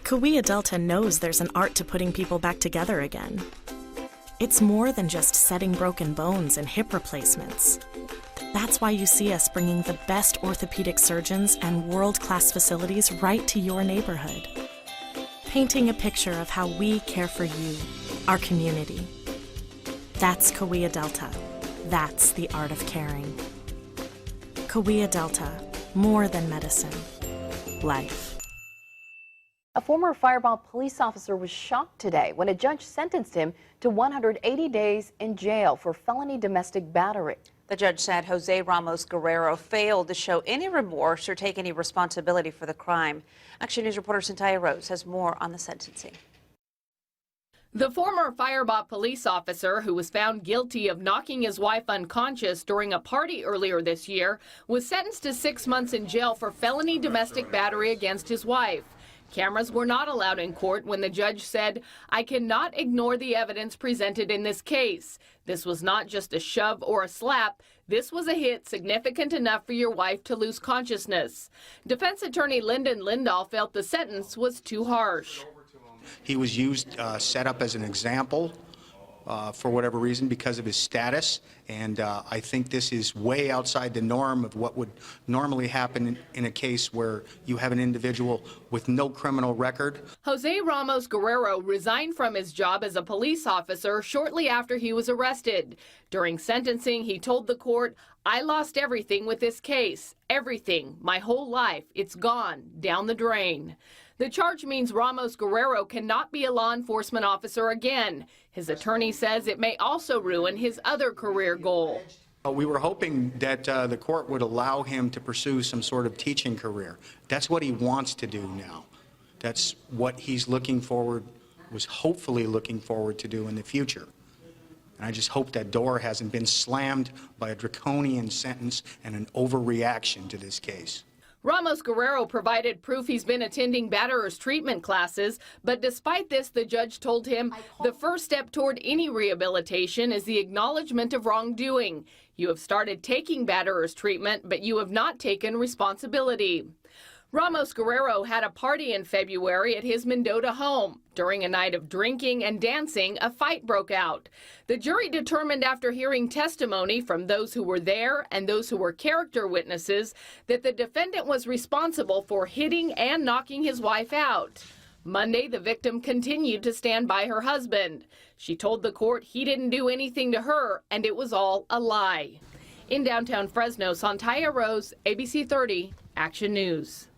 Cahuilla Delta knows there's an art to putting people back together again. It's more than just setting broken bones and hip replacements. That's why you see us bringing the best orthopedic surgeons and world-class facilities right to your neighborhood. Painting a picture of how we care for you, our community. That's Cahuilla Delta. That's the art of caring. Cahuilla Delta, more than medicine, life. A former Fireball police officer was shocked today when a judge sentenced him to 180 days in jail for felony domestic battery. The judge said Jose Ramos Guerrero failed to show any remorse or take any responsibility for the crime. Action News reporter Cynthia Rose has more on the sentencing. The former Fireball police officer, who was found guilty of knocking his wife unconscious during a party earlier this year, was sentenced to 6 months in jail for felony domestic battery against his wife. Cameras were not allowed in court when the judge said, "I cannot ignore the evidence presented in this case. This was not just a shove or a slap. This was a hit significant enough for your wife to lose consciousness." Defense attorney Lyndon Lindahl felt the sentence was too harsh. He was set up as an example for whatever reason because of his status, and I think this is way outside the norm of what would normally happen in a case where you have an individual with no criminal record. Jose Ramos Guerrero resigned from his job as a police officer shortly after he was arrested. During sentencing, he told the court, "I lost everything with this case. Everything. My whole life. It's gone. Down the drain." The charge means Ramos Guerrero cannot be a law enforcement officer again. His attorney says it may also ruin his other career goal. We were hoping that the court would allow him to pursue some sort of teaching career. That's what he wants to do now. That's what he's was hopefully looking forward to do in the future. And I just hope that door hasn't been slammed by a draconian sentence and an overreaction to this case. Ramos Guerrero provided proof he's been attending batterers treatment classes, but despite this, the judge told him the first step toward any rehabilitation is the acknowledgement of wrongdoing. You have started taking batterers treatment, but you have not taken responsibility. Ramos Guerrero had a party in February at his Mendota home. During a night of drinking and dancing, a fight broke out. The jury determined after hearing testimony from those who were there and those who were character witnesses that the defendant was responsible for hitting and knocking his wife out. Monday, the victim continued to stand by her husband. She told the court he didn't do anything to her and it was all a lie. In downtown Fresno, Cynthia Rose, ABC 30, Action News.